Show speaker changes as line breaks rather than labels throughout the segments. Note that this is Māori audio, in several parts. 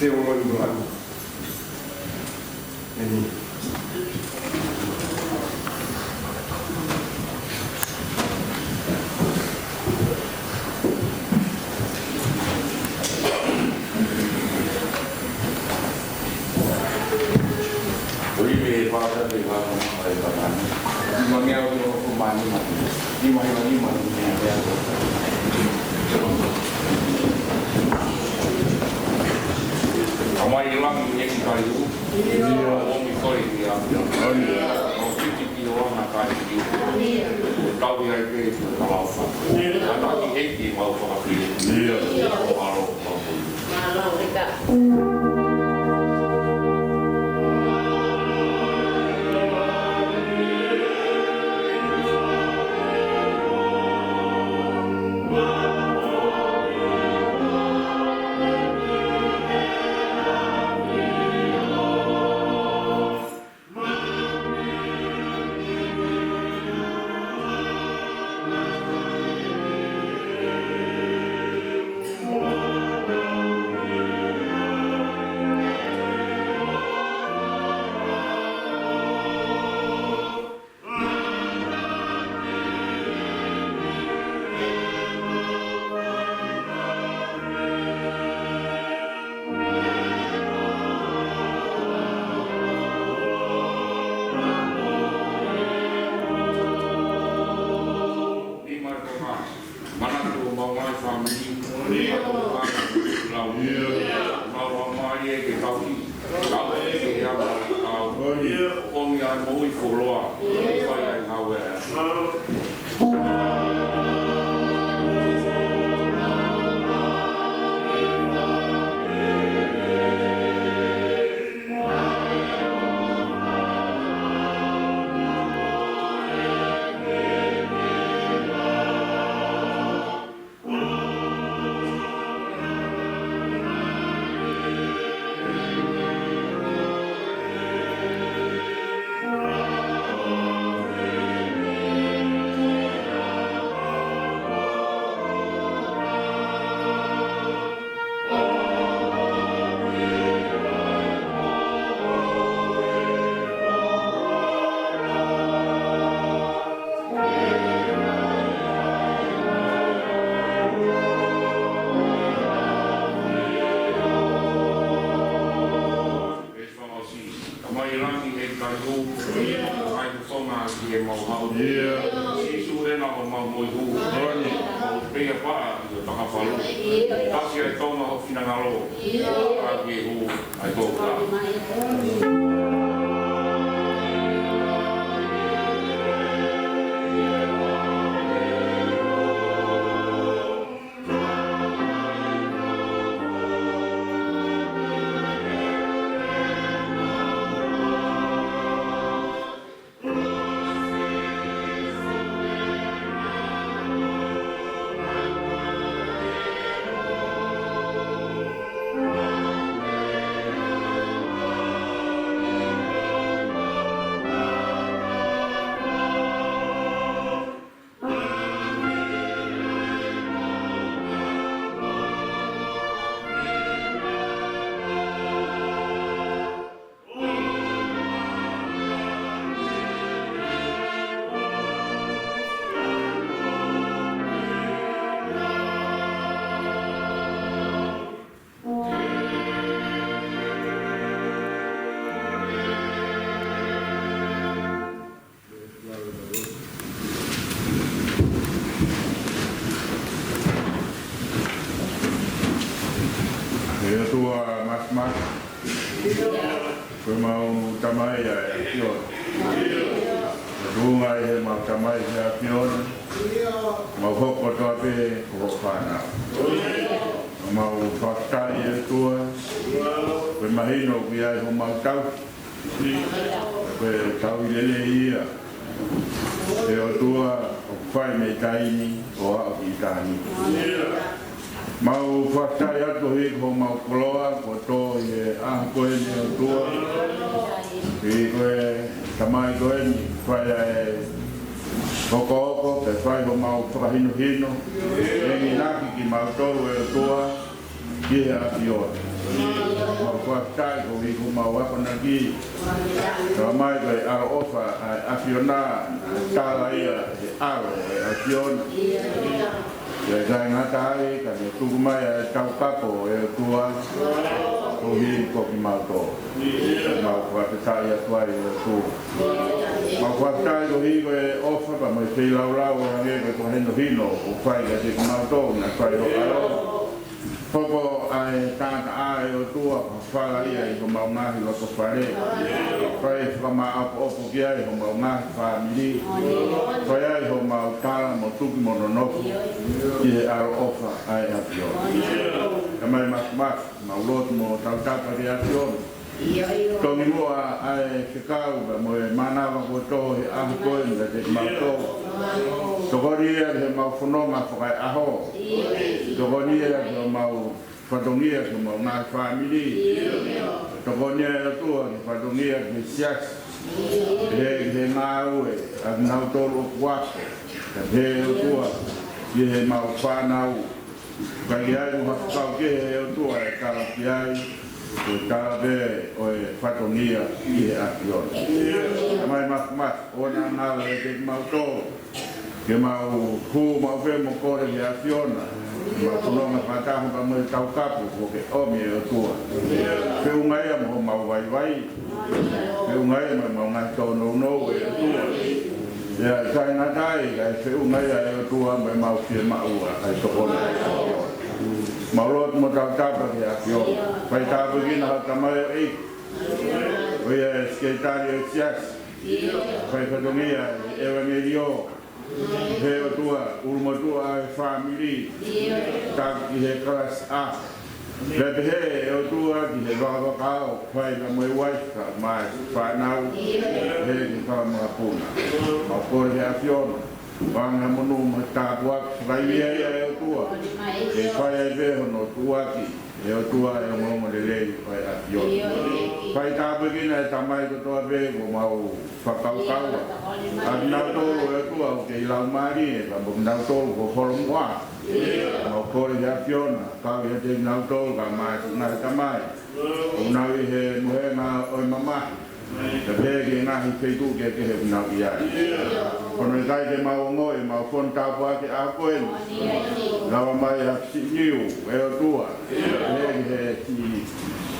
te o lo i blanco.
Koe mau tamai a e pion. Runga e mau tamai a pion. Mau hoko toa pe ko whana. Mau whakai e tua. Koe mahino ki ai ho mau tau. Koe tau i lele ia. E o tua o whai me taini o a ki tani. Mau whakai ato hi ko mau koloa ko tō i e aha koe ni o tua. I koe tamai koe ni whai e hoko hoko pe whai ho mau whakahino hino. E ni naki ki mau tō e o tua ki e a ki ora. whaktai ko i ko mawapa na ki. Ka mai kai aro ofa a fiona tala ia e aro e a fiona. Ia kai ngatai ka ne tukumai e tau kapo e tua. Ko hi ko ki mauto. Mau whapetai a tuai e tu. Mau whapetai ko hi ko e ofa pa mai tei lau lau o hange ko heno hino o whai ka te mauto na whai ho aro. Poko ai tata ai o tua whala ia i ko mau ngahi loko whare. Whai whama apo opo ki ai ho mau ngahi whamiri. Whai ai ho mau tala mo tuki mono nofu. I he aro ofa ai a pio. Ka mai mak mau lotu mo tau tapa ki a pio. Tongi mua ai whikau ka mo e manawa ko toho he ahu koe nga te mau toho. Tokoni ia he mau whanonga whakai aho. Tokoni ia he mau whatongia ke mau ngā whamiri. Tokoni ia tua ke whatongia ke sias. He ngā ue a nau tolu o kuako. He tua i he mau whanau. Kai ai u hakau ke he tua e kala ki ai. Ko tala be o e whatongia i he akiona. Mai mak ona ngāla e te mau tolu. Ke mau hu mau whe mo kore ki a fiona. Mau punonga whatahu pa mo e tau kapu ko ke omi e o tua. Ke ungai mo mau vai vai. Ke ungai mo mau ngai tau no no e o tua. Ia kai ngatai kai ke ungai e o tua mo mau fie maua ai tokona e a fiona. Mau lot mo tau tapa ki a fiona. Pai tapu kina hata mai e Oia e skeitari e sias. Pai whatongia e evangelio. He o tua, uruma tua e whamiri, taki he kalas a. Lepe he o tua ki he wakawakao, whai na moe waika, mai whanau, he ki whakamaka puna. Ma kore he a fiona, wanga monu ma tāpuak, whakaimia ia e o tua. E whai ai veho no tuaki, e o tua e o monga le lei whai a fiona. Whai tāpukina e tamai ko toa veho mau whakaukaua. A nau tolu e tua o ke ilau mari e ka mo nau tolu ko holongoa. Mau kore he a fiona, kau he te nau tolu ka mai ngai tamai. O nau i he muhenga oi mamahi. Ka pēke ngahi peitu ke he unau i ai. Kono i kai te mau ngoi, mau whon tāpua ke a koen. Lawa mai a niu e o tua. Pēke he ti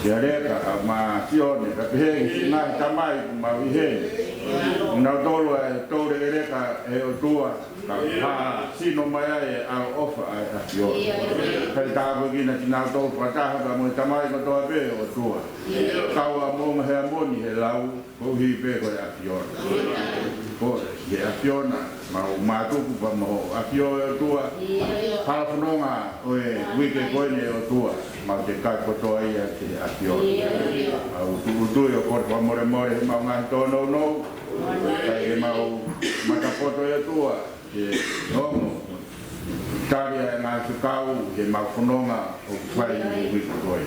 ia reka a ma sione, ka pēke ngahi tamai ku mau i he. Unau tolu e tōre e reka e o tua. Ka pā sino mai ai e au ofa ai a sione. Kai tāpua kina ki nau tolu pataha ka mo i tamai ka toa pē o tua. Kaua mōma hea moni he lau, ko hi pē koe a fiona. Ko he a fiona, mau mātuku pa mo a fiona o tua. Halafunonga o e wike koene o tua, mau te kai kotoa ia ke a fiona. Au tuutui o kore pa more more he mau ngahi tōnou nou. Kai he mau matapoto e tua, he homo. Taria e ngā whikau, he mau whanonga o whai i wiki koe.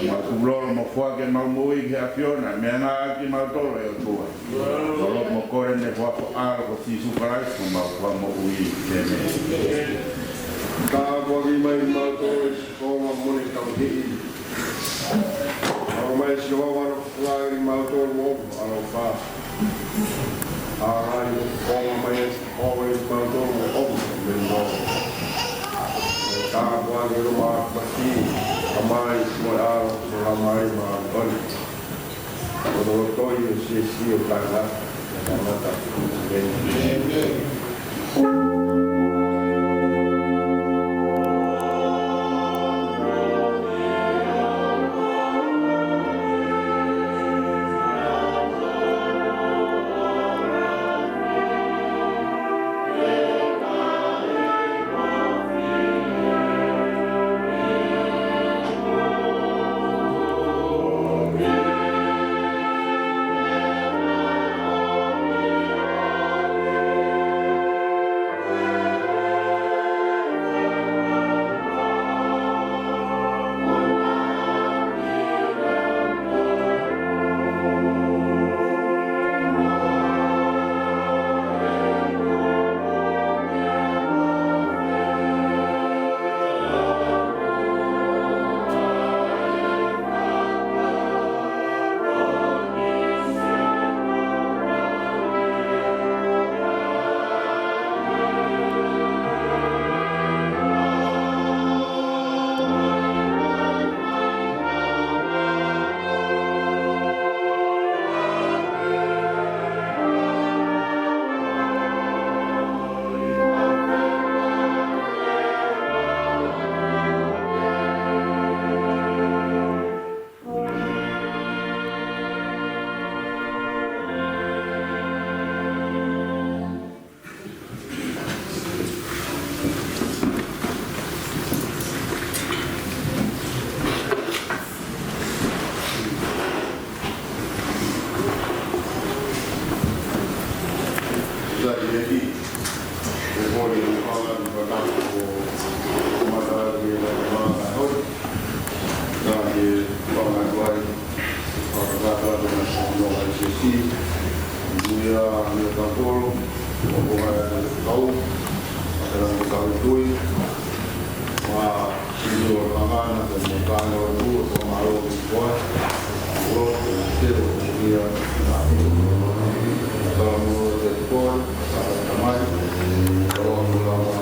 Mau kuloro mo whua ke mau mui ke a fiona, mea ngā aki mau tolo e o tua. Kolo mo kore ne whako aro ko tisu karai, ko mau wha mo ui ke me.
Ka waki mai mau tolo e sikoma mone tau hii. Aro mai si wawaro whai mau tolo mo aro wha. Arai o koma mai e sikoma i mau tolo mo omu me mo. Tāpua ki roma mati, amai mo aro, mo ramai ma oni. Kono toi o si o kanga, na mata ni kapolo o kau dalam kau itu video ramalan dan mengkano itu pemalu buat buat itu dia kalau menurut itu kalau teman